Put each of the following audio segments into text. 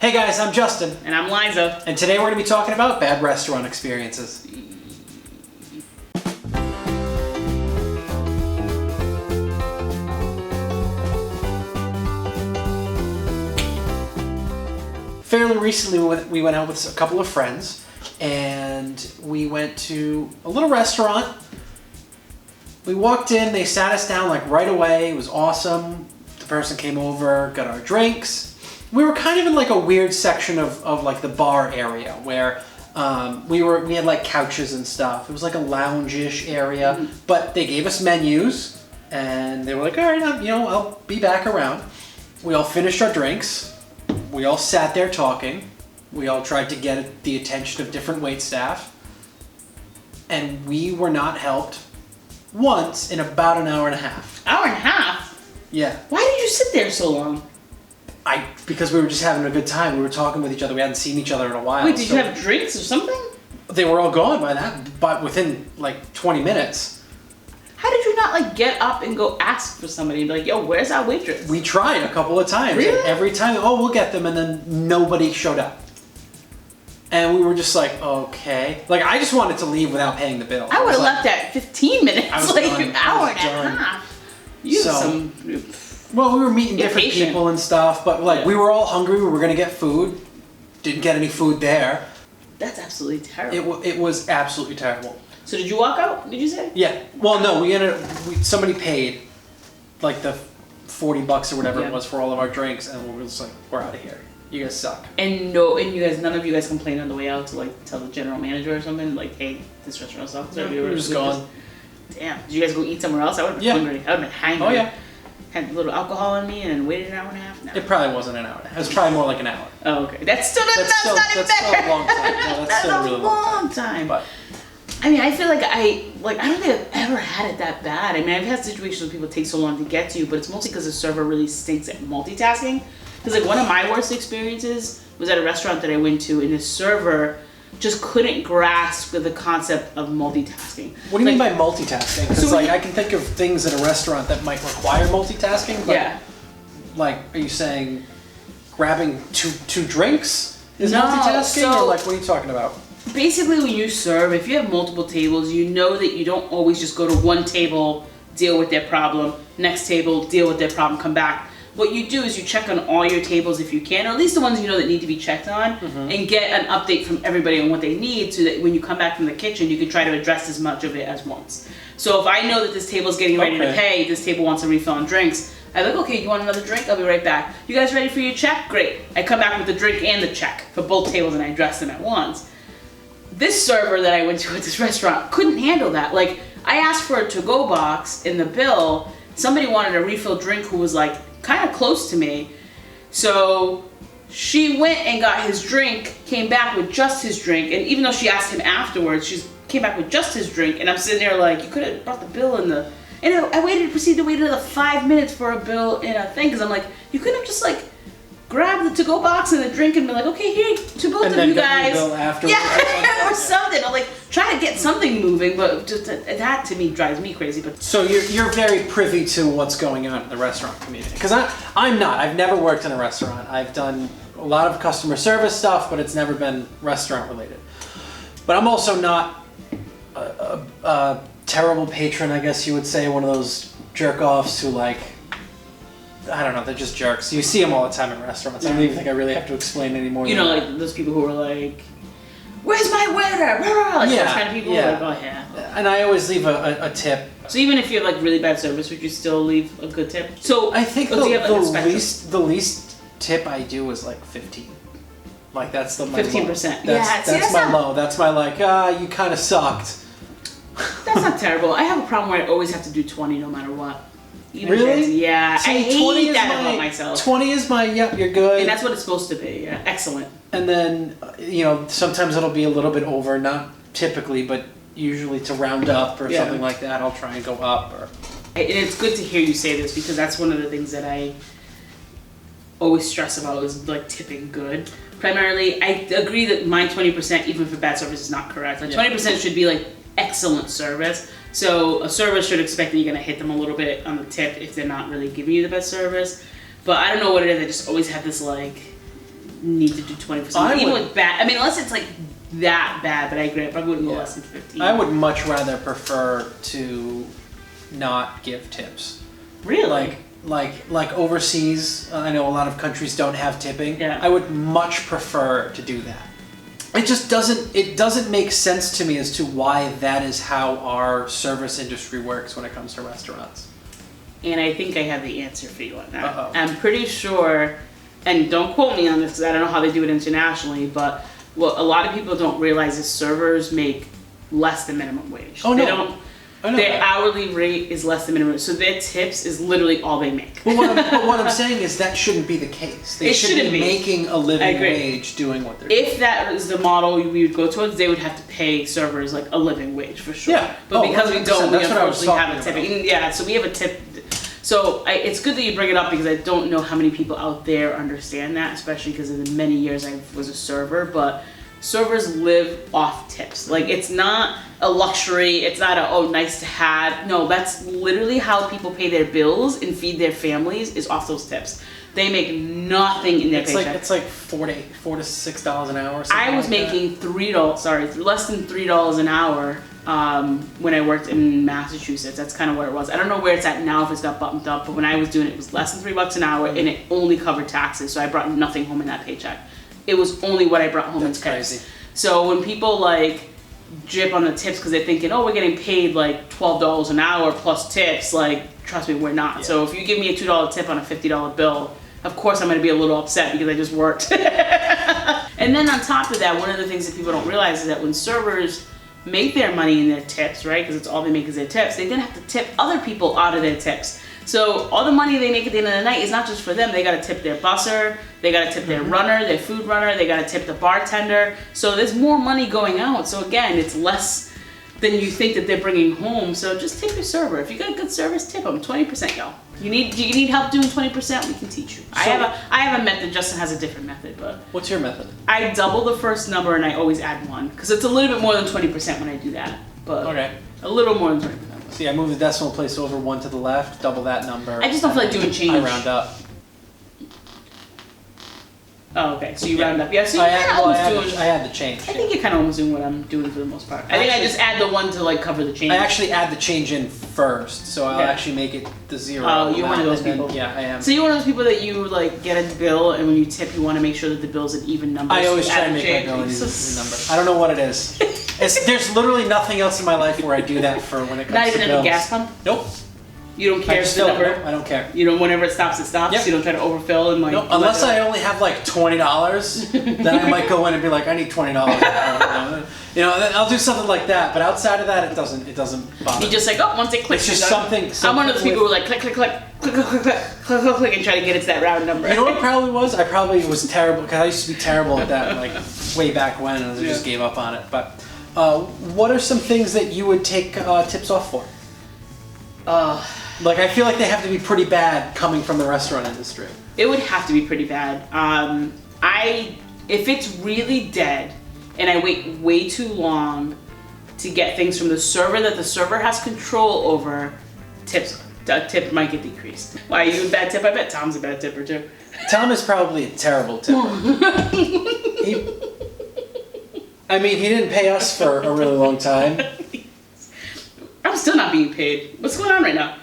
Hey guys, I'm Justin. And I'm Liza. And today we're going to be talking about bad restaurant experiences. Fairly recently we went out with a couple of friends and we went to a little restaurant. We walked in, they sat us down like right away. It was awesome. The person came over, got our drinks. We were kind of in like a weird section of like the bar area where we had like couches and stuff. It was like a lounge-ish area, but they gave us menus and they were like, all right, I'll be back around. We all finished our drinks. We all sat there talking. We all tried to get the attention of different wait staff. And we were not helped once in about an hour and a half. Hour and a half? Yeah. Why did you sit there so long? Because we were just having a good time. We were talking with each other. We hadn't seen each other in a while. Wait, did you have drinks or something? They were all gone but within like 20 minutes. How did you not like get up and go ask for somebody and be like, yo, where's our waitress? We tried a couple of times. Really? And every time, we'll get them, and then nobody showed up. And we were just like, okay. Like, I just wanted to leave without paying the bill. I would have left at 15 minutes. I was like done. an hour and done. a half. You So- some... Well, we were meeting different Impatient. people and stuff, but like we were all hungry. We were gonna get food. Didn't get any food there. That's absolutely terrible. It was absolutely terrible. So did you walk out, did you say? Yeah. Well, no, somebody paid like the $40 or whatever it was for all of our drinks, and we were just like, we're out of here. You guys suck. And none of you guys complained on the way out to like tell the general manager or something like, hey, this restaurant sucks. No, we were just gone. Damn. Did you guys go eat somewhere else? I would have been hungry. I would have been hangry. Oh yeah. Had a little alcohol in me and then waited an hour and a half. No. It probably wasn't an hour. It was probably more like an hour. Oh, okay. That's not even still a better. long time. No, that's still a really long time. But I mean, I feel like I don't think I've ever had it that bad. I mean, I've had situations where people take so long to get to you, but it's mostly because the server really stinks at multitasking. Because like one of my worst experiences was at a restaurant that I went to, and the server just couldn't grasp the concept of multitasking. What do you mean by multitasking? Because So I can think of things at a restaurant that might require multitasking, but yeah. like, are you saying grabbing two drinks is No, multitasking? so- Or like, what are you talking about? Basically, when you serve, if you have multiple tables, you know that you don't always just go to one table, deal with their problem, next table, deal with their problem, come back. What you do is you check on all your tables if you can, or at least the ones you know that need to be checked on, and get an update from everybody on what they need so that when you come back from the kitchen, you can try to address as much of it as once. So if I know that this table's getting ready to pay, this table wants a refill on drinks, I'm like, okay, you want another drink? I'll be right back. You guys ready for your check? Great. I come back with the drink and the check for both tables and I address them at once. This server that I went to at this restaurant couldn't handle that. Like, I asked for a to-go box in the bill. Somebody wanted a refill drink who was like kind of close to me. So she went and got his drink, came back with just his drink, and even though she asked him afterwards, she came back with just his drink, and I'm sitting there like, you could have brought the bill in the... And I proceeded to wait another 5 minutes for a bill in a thing, because I'm like, you couldn't have just like grabbed the to-go box and the drink and be like, okay, here, to both of you guys. Bill afterwards. Yeah, or something. I'm like, trying to get something moving, but just that to me drives me crazy. But So you're very privy to what's going on in the restaurant community? Because I'm not. I've never worked in a restaurant. I've done a lot of customer service stuff, but it's never been restaurant related. But I'm also not a terrible patron, I guess you would say, one of those jerk-offs who like, I don't know, they're just jerks. You see them all the time in restaurants. I don't even think I really have to explain anymore. you know, like those people who are like, where's my waiter? Like those kind of people. yeah. Like, oh yeah. And I always leave a tip. So even if you have like really bad service, would you still leave a good tip? So I think do you have, like, a spectrum? the least tip I do is like 15. Like that's my 15%. Low. Yeah, that's my low. That's my like, you kind of sucked. That's not terrible. I have a problem where I always have to do 20 no matter what. Even Really? if it's- yeah, See, I hate 20 that about myself. 20 is my, yep, you're good. And that's what it's supposed to be. Yeah, excellent. And then, sometimes it'll be a little bit over, not typically, but usually to round up or something like that, I'll try and go up. And it's good to hear you say this because that's one of the things that I always stress about is like tipping good. Primarily, I agree that my 20%, even for bad service, is not correct. Like 20% should be like excellent service. So a server should expect that you're gonna hit them a little bit on the tip if they're not really giving you the best service. But I don't know what it is. I just always have this like need to do 20%. Even with bad, I mean, unless it's like that bad, but I agree, I probably wouldn't go less than 15. I would much rather prefer to not give tips. Really? Like overseas, I know a lot of countries don't have tipping. Yeah. I would much prefer to do that. It doesn't make sense to me as to why that is how our service industry works when it comes to restaurants. And I think I have the answer for you on that. Uh-oh. I'm pretty sure, and don't quote me on this because I don't know how they do it internationally, but what a lot of people don't realize is servers make less than minimum wage. Oh, no. They don't. Their hourly rate is less than minimum, so their tips is literally all they make. But what I'm saying is that shouldn't be the case. They shouldn't be making a living wage doing what they're doing. If that is the model we would go towards, they would have to pay servers like a living wage for sure. Yeah. But because we don't, we unfortunately have a about. tip. Yeah, so we have a tip. So it's good that you bring it up because I don't know how many people out there understand that, especially because in the many years I was a server, but servers live off tips. Like, it's not a luxury, it's not a, oh, nice to have. No, that's literally how people pay their bills and feed their families, is off those tips. They make nothing in their paycheck. It's like $4 to $6 an hour. I was making less than $3 an hour when I worked in Massachusetts. That's kind of where it was. I don't know where it's at now, if it's got bumped up, but when I was doing it, it was less than $3 an hour, and it only covered taxes, so I brought nothing home in that paycheck. It was only what I brought home in tips. Crazy. So when people like drip on the tips because they're thinking, oh, we're getting paid like $12 an hour plus tips, like, trust me, we're not. Yeah. So if you give me a $2 tip on a $50 bill, of course I'm going to be a little upset because I just worked. And then on top of that, one of the things that people don't realize is that when servers make their money in their tips, right, because it's all they make is their tips, they then have to tip other people out of their tips. So all the money they make at the end of the night is not just for them. They got to tip their busser, they got to tip their runner, their food runner, they got to tip the bartender. So there's more money going out. So again, it's less than you think that they're bringing home. So just tip your server. If you got a good service, tip them 20%, y'all. You need help doing 20%? We can teach you. So, I have a method. Justin has a different method, but what's your method? I double the first number and I always add one because it's a little bit more than 20% when I do that. But okay, a little more than 20%. See, I move the decimal place over one to the left, double that number. I just don't feel like doing change. I round up. Oh, okay. So you round up. Yeah, so I add the change. I think you're kind of almost doing what I'm doing for the most part. I think I just add the one to like cover the change. I actually add the change in first, so I'll actually make it the zero. Oh, you're one of those people. Yeah, I am. So you're one of those people that you like get a bill, and when you tip, you want to make sure that the bill's an even number. I always try to make my bill an even number. I don't know what it is. There's literally nothing else in my life where I do that for when it comes to bills. Not even at the gas pump? Nope. You don't care if the number? I don't care. You don't, whenever it stops, it stops? Yep. You don't try to overfill and like... No, unless I only have like $20, then I might go in and be like, I need $20. You know, I'll do something like that, but outside of that, it doesn't bother me. You just like, oh, once it clicks, it's just something I'm one of those people who like click, click, click, click, click, click, click, click, click, click, and try to get it to that round number. You know what it probably was? I probably was terrible, because I used to be terrible at that, like, way back when, and I just gave up on it. But what are some things that you would take tips off for? Like, I feel like they have to be pretty bad coming from the restaurant industry. It would have to be pretty bad. If it's really dead and I wait way too long to get things from the server that the server has control over, tip might get decreased. Why, are you a bad tip? I bet Tom's a bad tipper too. Tom is probably a terrible tipper. He didn't pay us for a really long time. I'm still not being paid. What's going on right now?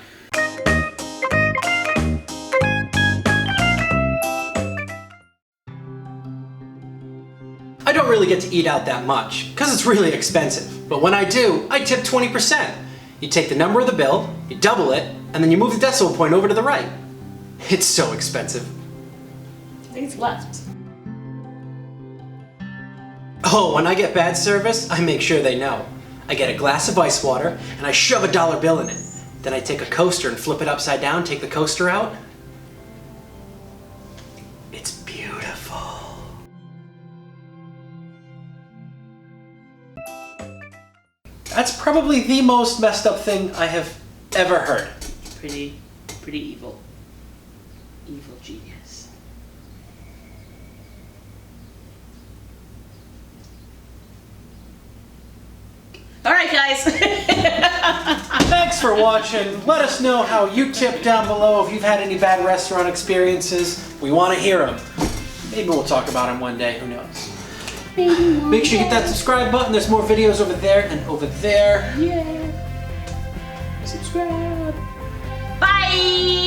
I don't really get to eat out that much, because it's really expensive. But when I do, I tip 20%. You take the number of the bill, you double it, and then you move the decimal point over to the right. It's so expensive. I think it's left. Oh, when I get bad service, I make sure they know. I get a glass of ice water, and I shove a $1 bill in it. Then I take a coaster and flip it upside down, take the coaster out. It's beautiful. That's probably the most messed up thing I have ever heard. Pretty evil. Evil genius. Alright guys. Thanks for watching. Let us know how you tip down below if you've had any bad restaurant experiences. We want to hear them. Maybe we'll talk about them one day, who knows. Make sure you hit that subscribe button. There's more videos over there and over there. Yeah. Subscribe. Bye.